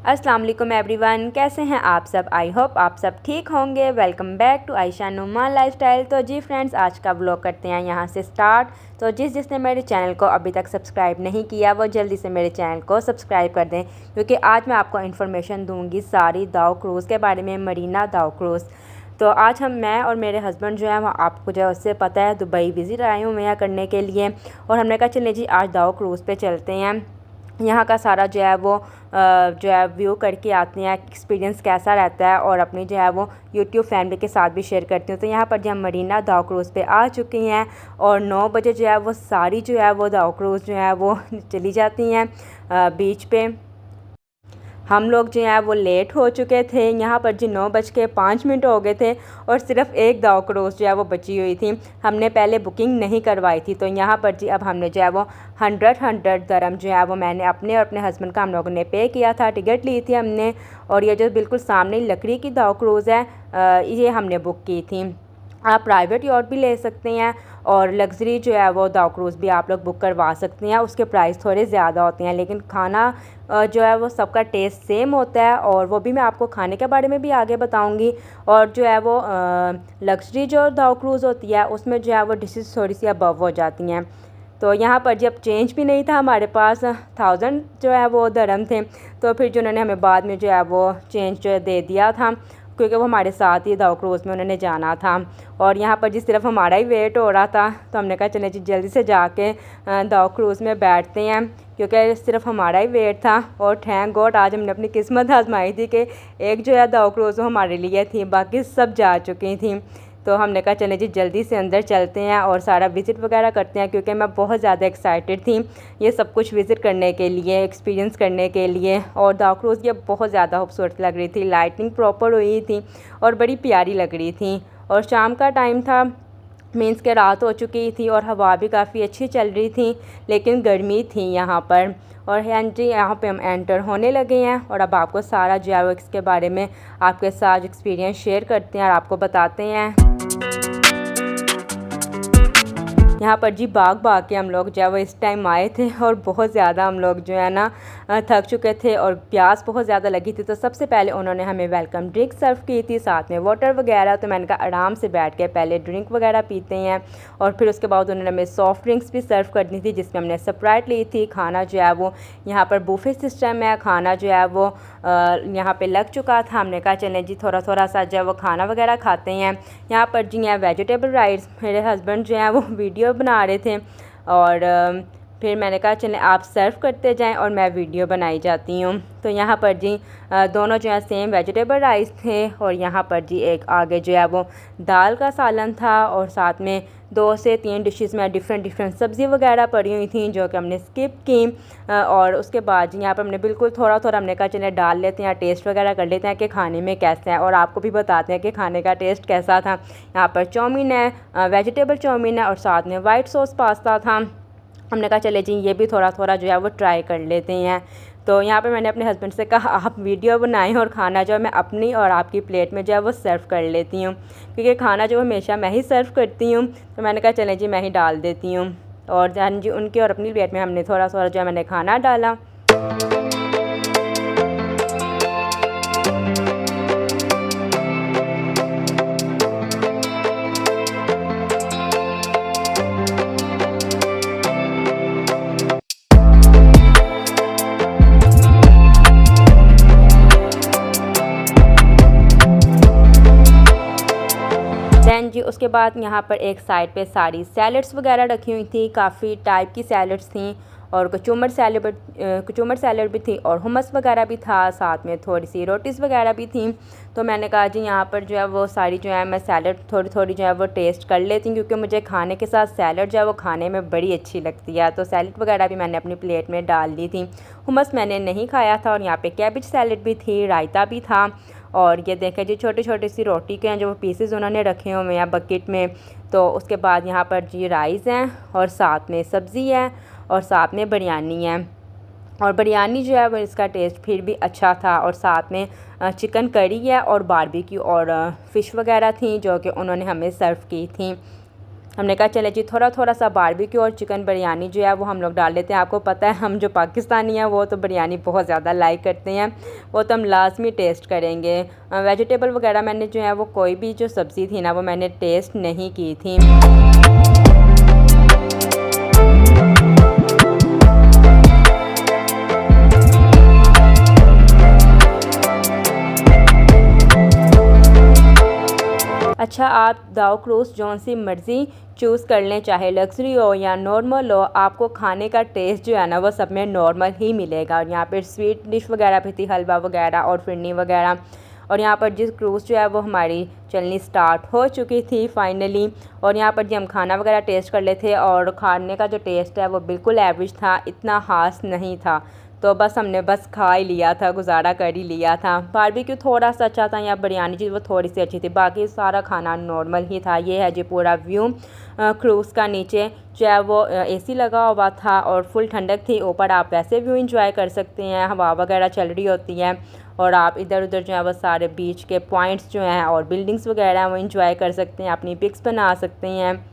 अस्सलाम वालेकुम एवरीवन, कैसे हैं आप सब। आई होप आप सब ठीक होंगे। Welcome back to Ayesha Numan lifestyle. तो जी फ्रेंड्स, आज का व्लॉग करते हैं यहाँ से स्टार्ट। तो जिसने मेरे चैनल को अभी तक सब्सक्राइब नहीं किया वो जल्दी से मेरे चैनल को सब्सक्राइब कर दें, क्योंकि आज मैं आपको इन्फॉर्मेशन दूँगी सारी दाव क्रूज़ के बारे में, मरीना दाव क्रूज़। तो आज मैं और मेरे हस्बैंड जो है वो आपको जो है उससे पता है दुबई विज़िट आए हुए हैं करने के लिए, और हमने कहा चलिए जी आज दाव क्रूज़ पे चलते हैं। यहाँ का सारा जो है वो व्यू करके आते हैं, एक्सपीरियंस कैसा रहता है, और अपनी जो है वो यूट्यूब फैमिली के साथ भी शेयर करती हूँ। तो यहाँ पर जो हम मरीना दाव क्रूज़ पे आ चुकी हैं, और 9 बजे जो है वो सारी जो है वो दाव क्रूज़ जो है वो चली जाती हैं बीच पे। हम लोग जो है वो लेट हो चुके थे। यहाँ पर जी 9:05 हो गए थे, और सिर्फ एक दाव क्रूज़ जो है वो बची हुई थी। हमने पहले बुकिंग नहीं करवाई थी। तो यहाँ पर जी अब हमने जो है वो 100 दरम जो है वो मैंने अपने और अपने हस्बैंड का हम लोगों ने पे किया था, टिकट ली थी हमने। और ये जो बिल्कुल सामने लकड़ी की दाव क्रूज़ है, ये हमने बुक की थी। आप प्राइवेट यॉट भी ले सकते हैं, और लग्ज़री जो है वो दाव क्रूज़ भी आप लोग बुक करवा सकते हैं। उसके प्राइस थोड़े ज़्यादा होते हैं, लेकिन खाना जो है वो सबका टेस्ट सेम होता है, और वो भी मैं आपको खाने के बारे में भी आगे बताऊंगी। और जो है वो लग्ज़री जो दाव क्रूज़ होती है उसमें जो है वो डिशेस थोड़ी सी अबव हो जाती हैं। तो यहाँ पर जब चेंज भी नहीं था हमारे पास, 1000 जो है वो दरम थे। तो फिर जो उन्होंने हमें बाद में जो है वो चेंज जो है दे दिया था, क्योंकि वो हमारे साथ ही दाव क्रूज़ में उन्होंने जाना था। और यहाँ पर जी सिर्फ हमारा ही वेट हो रहा था, तो हमने कहा चले जी जल्दी से जाके दाव क्रूज़ में बैठते हैं, क्योंकि सिर्फ हमारा ही वेट था। और थैंक गॉड आज हमने अपनी किस्मत आजमाई थी कि एक जो है दाव क्रूज़ वो हमारे लिए थी, बाकी सब जा चुकी थी। तो हमने कहा चले जी जल्दी से अंदर चलते हैं और सारा विज़िट वगैरह करते हैं, क्योंकि मैं बहुत ज़्यादा एक्साइटेड थी ये सब कुछ विज़िट करने के लिए, एक्सपीरियंस करने के लिए। और दाव क्रूज़ ये बहुत ज़्यादा खूबसूरत लग रही थी, लाइटिंग प्रॉपर हुई थी और बड़ी प्यारी लग रही थी। और शाम का टाइम था, मीन्स के रात हो चुकी थी, और हवा भी काफ़ी अच्छी चल रही थी, लेकिन गर्मी थी यहाँ पर। और हाँ जी, यहाँ पे हम एंटर होने लगे हैं, और अब आपको सारा जो है वो इसके बारे में आपके साथ एक्सपीरियंस शेयर करते हैं और आपको बताते हैं। यहाँ पर जी भाग के हम लोग जो है वो इस टाइम आए थे, और बहुत ज़्यादा हम लोग जो है ना थक चुके थे, और प्यास बहुत ज़्यादा लगी थी। तो सबसे पहले उन्होंने हमें वेलकम ड्रिंक सर्व की थी, साथ में वाटर वगैरह। तो मैंने कहा आराम से बैठ के पहले ड्रिंक वगैरह पीते हैं, और फिर उसके बाद उन्होंने हमें सॉफ्ट ड्रिंक्स भी सर्व करनी थी, जिसमें हमने स्प्राइट ली थी। खाना जो है वो यहाँ पर बुफे सिस्टम है, खाना जो है वो यहाँ पर लग चुका था। हमने कहा चलें जी थोड़ा थोड़ा सा जो है वो खाना वगैरह खाते हैं। यहाँ पर जी हैं वेजिटेबल राइस, मेरे हस्बैंड जो हैं वो वीडियो बना रहे थे, और फिर मैंने कहा चलें आप सर्व करते जाएं और मैं वीडियो बनाई जाती हूँ। तो यहाँ पर जी दोनों जो है सेम वेजिटेबल राइस थे, और यहाँ पर जी एक आगे जो है वो दाल का सालन था, और साथ में 2 से 3 डिशेस में डिफरेंट सब्ज़ी वगैरह पड़ी हुई थी, जो कि हमने स्किप की। और उसके बाद जी यहाँ पर हमने बिल्कुल थोड़ा थोड़ा हमने कहा चलें डाल लेते हैं, टेस्ट वगैरह कर लेते हैं कि खाने में कैसा है, और आपको भी बताते हैं कि खाने का टेस्ट कैसा था। यहाँ पर चाउमीन है, वेजिटेबल चाउमीन है, और साथ में वाइट सॉस पास्ता था। हमने कहा चले जी ये भी थोड़ा थोड़ा जो है वो ट्राई कर लेते हैं। तो यहाँ पे मैंने अपने हस्बैंड से कहा आप वीडियो बनाएं, और खाना जो है मैं अपनी और आपकी प्लेट में जो है वो सर्व कर लेती हूँ, क्योंकि खाना जो हमेशा मैं ही सर्व करती हूँ। तो मैंने कहा चलें जी मैं ही डाल देती हूँ, और जान जी उनकी और अपनी प्लेट में हमने थोड़ा थोड़ा जो है मैंने खाना डाला। दैन जी उसके बाद यहाँ पर एक साइड पे सारी सैलड्स वगैरह रखी हुई थी, काफ़ी टाइप की सैलड्स थी, और कचूमर सैलड भी थी, और हुमस वगैरह भी था, साथ में थोड़ी सी रोटीज़ वगैरह भी थी। तो मैंने कहा जी यहाँ पर जो है वो सारी जो है मैं सैलड थोड़ी थोड़ी जो है वो टेस्ट कर लेती हूँ, क्योंकि मुझे खाने के साथ सैलड जो है वो खाने में बड़ी अच्छी लगती है। तो सैलड वगैरह भी मैंने अपनी प्लेट में डाल ली थी। हुमस मैंने नहीं खाया था, और यहाँ पर कैबेज सैलड भी थी, रायता भी था। और ये देखें जी छोटी छोटी सी रोटी के हैं जो पीसेस उन्होंने रखे हुए हैं बकेट में। तो उसके बाद यहाँ पर जी राइस हैं, और साथ में सब्ज़ी है, और साथ में बिरयानी है। और बिरयानी जो है वो इसका टेस्ट फिर भी अच्छा था, और साथ में चिकन करी है, और बारबेक्यू और फ़िश वगैरह थी, जो कि उन्होंने हमें सर्व की थी। हमने कहा चले जी थोड़ा थोड़ा सा बारबेक्यू और चिकन बिरयानी जो है वो हम लोग डाल लेते हैं। आपको पता है हम जो पाकिस्तानी हैं वो तो बिरयानी बहुत ज़्यादा लाइक करते हैं, वो तो हम लाजमी टेस्ट करेंगे। वेजिटेबल वगैरह मैंने जो है वो कोई भी जो सब्ज़ी थी ना वो मैंने टेस्ट नहीं की थी। अच्छा, आप दाव क्रूज़ जौन सी मर्ज़ी चूज़ कर लें, चाहे लग्जरी हो या नॉर्मल हो, आपको खाने का टेस्ट जो है ना वो सब में नॉर्मल ही मिलेगा। और यहाँ पर स्वीट डिश वगैरह भी थी, हलवा वगैरह और फिरनी वगैरह। और यहाँ पर जिस क्रूज़ जो है वो हमारी चलनी स्टार्ट हो चुकी थी फाइनली। और यहाँ पर जी हम खाना वगैरह टेस्ट कर लेते थे और खाने का जो टेस्ट है वो बिल्कुल एवरेज था, इतना ख़ास नहीं था। तो बस हमने बस खा ही लिया था, गुजारा कर ही लिया था। बारबेक्यू थोड़ा सा अच्छा था, या बिरयानी जी वो थोड़ी सी अच्छी थी, बाकी सारा खाना नॉर्मल ही था। ये है जी पूरा व्यू क्रूज़ का। नीचे जो है वो एसी लगा हुआ था और फुल ठंडक थी। ऊपर आप वैसे व्यू इंजॉय कर सकते हैं, हवा वगैरह चल रही होती है और आप इधर उधर जो है वो सारे बीच के पॉइंट्स जो हैं और बिल्डिंग्स वगैरह हैं वो इंजॉय कर सकते हैं, अपनी पिक्स बना सकते हैं।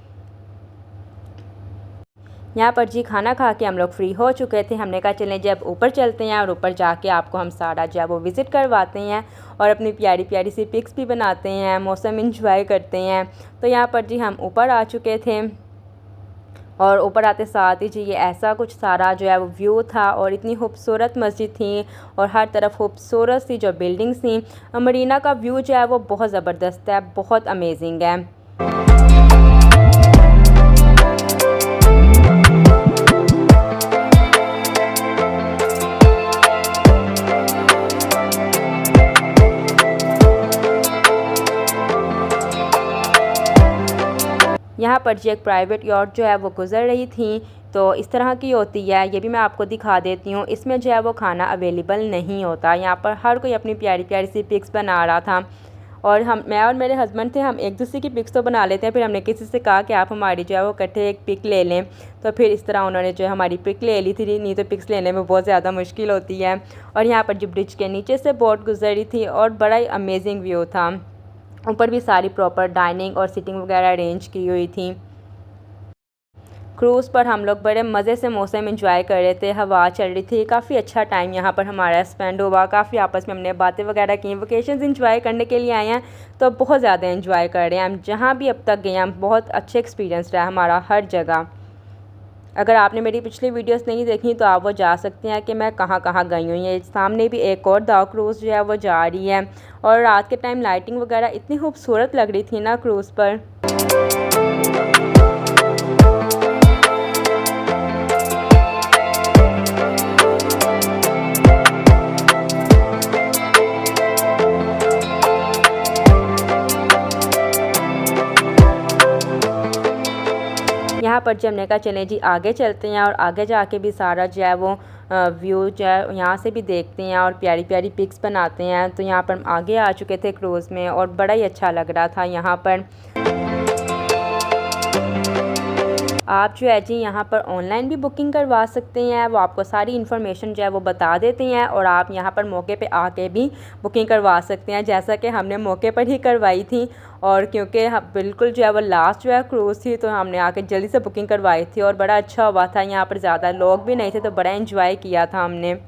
यहाँ पर जी खाना खा के हम लोग फ्री हो चुके थे। हमने कहा चलें जब ऊपर चलते हैं और ऊपर जाके आपको हम सारा जो है वो विज़िट करवाते हैं और अपनी प्यारी प्यारी सी पिक्स भी बनाते हैं, मौसम इंजॉय करते हैं। तो यहाँ पर जी हम ऊपर आ चुके थे और ऊपर आते साथ ही जी ये ऐसा कुछ सारा जो है वो व्यू था और इतनी खूबसूरत मस्जिद थी और हर तरफ खूबसूरत सी जो बिल्डिंग्स थी। मरीना का व्यू जो है वो बहुत ज़बरदस्त है, बहुत अमेजिंग है। यहाँ पर जी एक प्राइवेट यॉट जो है वो गुज़र रही थी, तो इस तरह की होती है, ये भी मैं आपको दिखा देती हूँ। इसमें जो है वो खाना अवेलेबल नहीं होता। यहाँ पर हर कोई अपनी प्यारी प्यारी सी पिक्स बना रहा था और मैं और मेरे हस्बैंड थे, हम एक दूसरे की पिक्स तो बना लेते हैं। फिर हमने किसी से कहा कि आप हमारी जो है वो इकट्ठे एक पिक ले लें, तो फिर इस तरह उन्होंने जो है हमारी पिक ले ली थी। नहीं तो पिक्स लेने में बहुत ज़्यादा मुश्किल होती है। और यहाँ पर जो ब्रिज के नीचे से बोट गुजरी थी और बड़ा ही अमेजिंग व्यू था। ऊपर भी सारी प्रॉपर डाइनिंग और सिटिंग वगैरह अरेंज की हुई थी। क्रूज़ पर हम लोग बड़े मज़े से मौसम एंजॉय कर रहे थे, हवा चल रही थी, काफ़ी अच्छा टाइम यहाँ पर हमारा स्पेंड हुआ। काफ़ी आपस में हमने बातें वगैरह की। वेकेशंस एंजॉय करने के लिए आए हैं तो बहुत ज़्यादा एंजॉय कर रहे हैं हम। जहाँ भी अब तक गए हम बहुत अच्छे एक्सपीरियंस रहा हमारा हर जगह। अगर आपने मेरी पिछली वीडियोस नहीं देखी तो आप वो जा सकते हैं कि मैं कहाँ कहाँ गई हूँ। ये सामने भी एक और दाव क्रूज़ जो है वो जा रही है और रात के टाइम लाइटिंग वगैरह इतनी खूबसूरत लग रही थी ना क्रूज़ पर। यहाँ पर जब हमने कहा चलें जी आगे चलते हैं और आगे जाके भी सारा जो है वो व्यू जो है यहाँ से भी देखते हैं और प्यारी प्यारी पिक्स बनाते हैं। तो यहाँ पर हम आगे आ चुके थे क्रूज़ में और बड़ा ही अच्छा लग रहा था यहाँ पर। आप जो है जी यहाँ पर ऑनलाइन भी बुकिंग करवा सकते हैं, वो आपको सारी इन्फॉर्मेशन जो है वो बता देते हैं और आप यहाँ पर मौके पे आके भी बुकिंग करवा सकते हैं, जैसा कि हमने मौके पर ही करवाई थी। और क्योंकि बिल्कुल जो है वो लास्ट जो है क्रूज़ थी तो हमने आके जल्दी से बुकिंग करवाई थी और बड़ा अच्छा हुआ था। यहाँ पर ज़्यादा लोग भी नहीं थे तो बड़ा एंजॉय किया था हमने।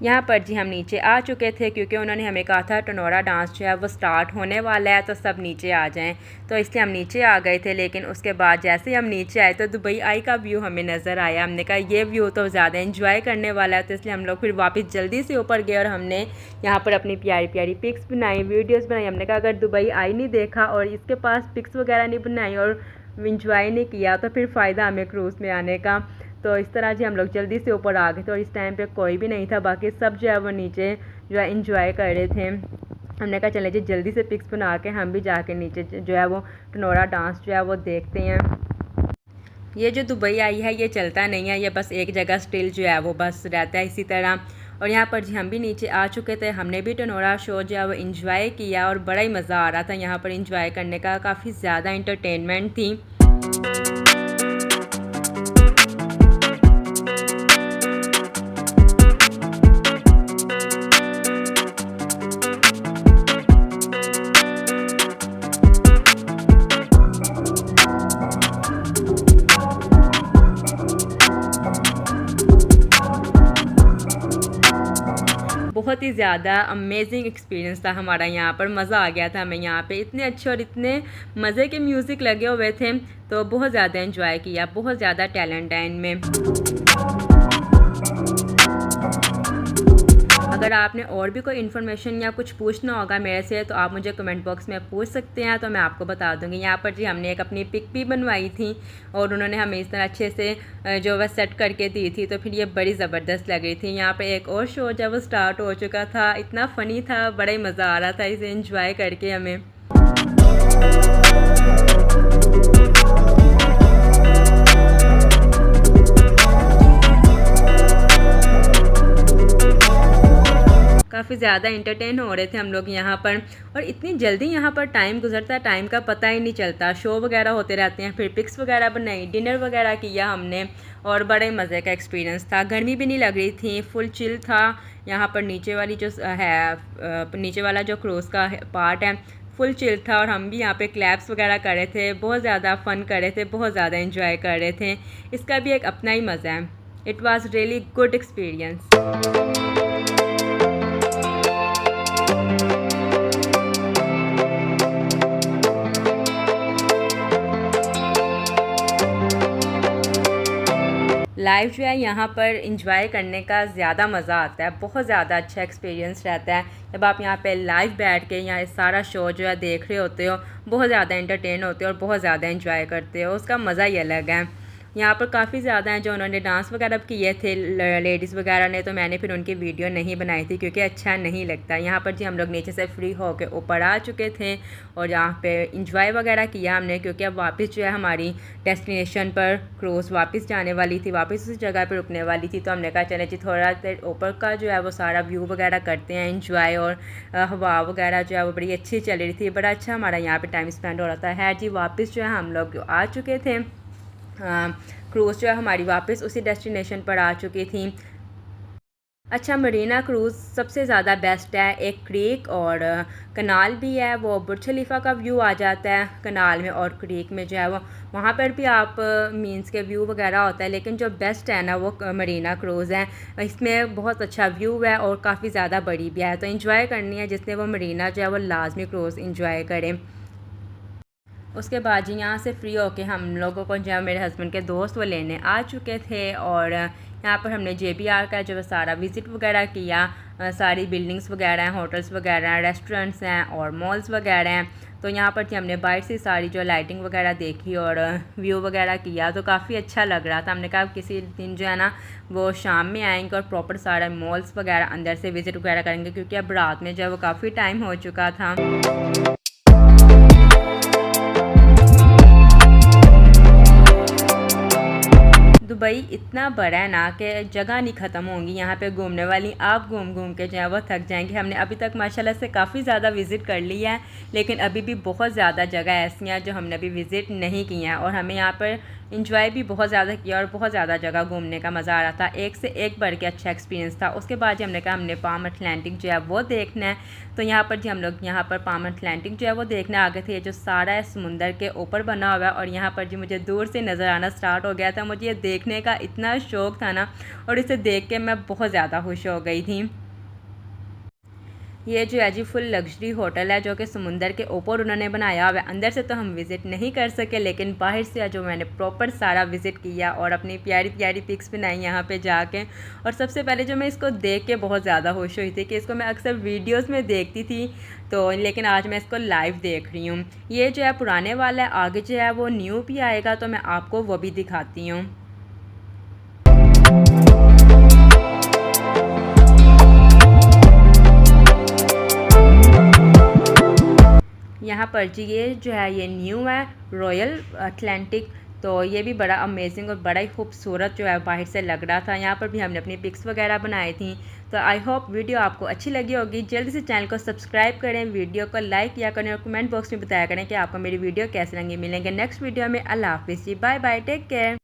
यहाँ पर जी हम नीचे आ चुके थे क्योंकि उन्होंने हमें कहा था टनोरा डांस जो है वो स्टार्ट होने वाला है तो सब नीचे आ जाएं, तो इसलिए हम नीचे आ गए थे। लेकिन उसके बाद जैसे ही हम नीचे आए तो दुबई आई का व्यू हमें नज़र आया। हमने कहा ये व्यू तो ज़्यादा एंजॉय करने वाला है, तो इसलिए हम लोग फिर वापस जल्दी से ऊपर गए और हमने यहाँ पर अपनी प्यारी प्यारी पिक्स बनाई, वीडियोज़ बनाई। हमने कहा अगर दुबई आई नहीं देखा और इसके पास पिक्स वगैरह नहीं बनाई और इंजॉय नहीं किया तो फिर फ़ायदा हमें क्रूज़ में आने का। तो इस तरह जी हम लोग जल्दी से ऊपर आ गए थे और इस टाइम पे कोई भी नहीं था, बाकी सब जो है वो नीचे जो है इंजॉय कर रहे थे। हमने कहा चले जी जल्दी से पिक्स बना के हम भी जाके नीचे जो है वो टनोरा डांस जो है वो देखते हैं। ये जो दुबई आई है ये चलता नहीं है, ये बस एक जगह स्टिल जो है वो बस रहता है इसी तरह। और यहाँ पर जी हम भी नीचे आ चुके थे, हमने भी टनोरा शो जो है वो इंजॉय किया और बड़ा ही मज़ा आ रहा था यहाँ पर इंजॉय करने का, काफ़ी ज़्यादा इंटरटेनमेंट थी। बहुत ही ज़्यादा अमेजिंग एक्सपीरियंस था हमारा यहाँ पर। मज़ा आ गया था हमें यहाँ पे, इतने अच्छे और इतने मज़े के म्यूज़िक लगे हुए थे, तो बहुत ज़्यादा एंजॉय किया। बहुत ज़्यादा टैलेंट है इनमें। अगर आपने और भी कोई इन्फॉर्मेशन या कुछ पूछना होगा मेरे से तो आप मुझे कमेंट बॉक्स में पूछ सकते हैं, तो मैं आपको बता दूंगी। यहाँ पर जी हमने एक अपनी पिक भी बनवाई थी और उन्होंने हमें इस तरह अच्छे से जो वह सेट करके दी थी, तो फिर ये बड़ी ज़बरदस्त लग रही थी। यहाँ पे एक और शो जब वो स्टार्ट हो चुका था, इतना फ़नी था, बड़ा ही मज़ा आ रहा था इसे एंजॉय करके हमें। काफ़ी ज़्यादा इंटरटेन हो रहे थे हम लोग यहाँ पर, और इतनी जल्दी यहाँ पर टाइम गुजरता है, टाइम का पता ही नहीं चलता। शो वगैरह होते रहते हैं, फिर पिक्स वगैरह बनाई, डिनर वगैरह किया हमने, और बड़े मज़े का एक्सपीरियंस था। गर्मी भी नहीं लग रही थी, फुल चिल था। यहाँ पर नीचे वाली जो है नीचे वाला जो क्रूज़ का पार्ट है फुल चिल था, और हम भी यहाँ पे क्लैप्स वगैरह कर रहे थे, बहुत ज़्यादा फ़न कर रहे थे, बहुत ज़्यादा इन्जॉय कर रहे थे। इसका भी एक अपना ही मज़ा है। It was really good experience. Live जो है यहाँ पर इंजॉय करने का ज़्यादा मज़ा आता है, बहुत ज़्यादा अच्छा एक्सपीरियंस रहता है जब आप यहाँ पे लाइव बैठ के यहाँ सारा शो जो है देख रहे होते हो। बहुत ज़्यादा एंटरटेन होते हो और बहुत ज़्यादा इंजॉय करते हो, उसका मज़ा ही अलग है। यहाँ पर काफ़ी ज़्यादा हैं जो उन्होंने डांस वगैरह किए थे लेडीज़ वगैरह ने, तो मैंने फिर उनकी वीडियो नहीं बनाई थी क्योंकि अच्छा नहीं लगता। यहाँ पर जी हम लोग नीचे से फ्री होकर ऊपर आ चुके थे और यहाँ पे इंजॉय वगैरह किया हमने, क्योंकि अब वापस जो है हमारी डेस्टिनेशन पर क्रूज़ वापस जाने वाली थी, वापस उस जगह पर रुकने वाली थी। तो हमने कहा चले जी थोड़ा देर ऊपर का जो है वो सारा व्यू वगैरह करते हैं इंजॉय, और हवा वगैरह जो है वो बड़ी अच्छी चल रही थी, बड़ा अच्छा हमारा यहाँ पर टाइम स्पेंड हो रहा था। जी वापस जो है हम लोग आ चुके थे, क्रूज़ जो है हमारी वापस उसी डेस्टिनेशन पर आ चुकी थी। अच्छा, मरीना क्रूज़ सबसे ज़्यादा बेस्ट है। एक क्रीक और कनाल भी है, वो बुर्ज खलीफा का व्यू आ जाता है कनाल में, और क्रीक में जो है वो वहाँ पर भी आप मीन्स के व्यू वगैरह होता है। लेकिन जो बेस्ट है ना वो मरीना क्रूज़ है, इसमें बहुत अच्छा व्यू है और काफ़ी ज़्यादा बड़ी भी है। तो इन्जॉय करनी है जिसने वो मरीना जो है वो लाजमी क्रूज़ इन्जॉय करें। उसके बाद जी यहाँ से फ्री होके हम लोगों को जब मेरे हस्बैंड के दोस्त वो लेने आ चुके थे, और यहाँ पर हमने JBR का जो सारा विज़िट वगैरह किया। सारी बिल्डिंग्स वगैरह हैं, होटल्स वगैरह हैं, रेस्टोरेंट्स हैं और मॉल्स वगैरह हैं। तो यहाँ पर जी हमने बाहर से सारी जो लाइटिंग वगैरह देखी और व्यू वगैरह किया, तो काफ़ी अच्छा लग रहा था। हमने कहा किसी दिन जो है ना वो शाम में आएंगे और प्रॉपर सारा मॉल्स वगैरह अंदर से विज़िट वगैरह करेंगे, क्योंकि अब रात में जो है वो काफ़ी टाइम हो चुका था। दुबई इतना बड़ा है ना कि जगह नहीं ख़त्म होंगी यहाँ पे घूमने वाली। आप घूम घूम के जो है वो थक जाएंगे। हमने अभी तक माशाल्लाह से काफ़ी ज़्यादा विज़िट कर लिया है, लेकिन अभी भी बहुत ज़्यादा जगह ऐसी हैं जो हमने अभी विज़िट नहीं की हैं, और हमें यहाँ पर इंजॉय भी बहुत ज़्यादा किया और बहुत ज़्यादा जगह घूमने का मज़ा आ रहा था। एक से एक बढ़ के अच्छा एक्सपीरियंस था। उसके बाद जी हमने कहा हमने पाम अटलांटिक जो है वो देखना है, तो यहाँ पर जी हम लोग यहाँ पर पाम अटलांटिक जो है वो देखने आ गए थे। ये जो सारा है समुंदर के ऊपर बना हुआ है, और यहाँ पर जी मुझे दूर से नज़र आना स्टार्ट हो गया था। मुझे ये देखने का इतना शौक़ था ना, और इसे देख के मैं बहुत ज़्यादा खुश हो गई थी। ये जो है जी फुल लग्जरी होटल है जो कि समुंदर के ऊपर उन्होंने बनाया हुआ है। अंदर से तो हम विज़िट नहीं कर सके, लेकिन बाहर से जो मैंने प्रॉपर सारा विज़िट किया और अपनी प्यारी प्यारी पिक्स बनाई यहाँ पे जाके। और सबसे पहले जो मैं इसको देख के बहुत ज़्यादा खुश हुई थी कि इसको मैं अक्सर वीडियोस में देखती थी, तो लेकिन आज मैं इसको लाइव देख रही हूँ। ये जो है पुराने वाला है, आगे जो है वो न्यू भी आएगा, तो मैं आपको वो भी दिखाती हूँ। यहाँ पर जी ये जो है ये न्यू है रॉयल अटलांटिक, तो ये भी बड़ा अमेजिंग और बड़ा ही खूबसूरत जो है बाहर से लग रहा था। यहाँ पर भी हमने अपनी पिक्स वगैरह बनाई थी। तो आई होप वीडियो आपको अच्छी लगी होगी। जल्दी से चैनल को सब्सक्राइब करें, वीडियो को लाइक किया करें और कमेंट बॉक्स में बताया करें कि आपको मेरी वीडियो कैसे लगी। मिलेंगे नेक्स्ट वीडियो में। अल्लाह हाफिज़ जी, बाय बाय, टेक केयर।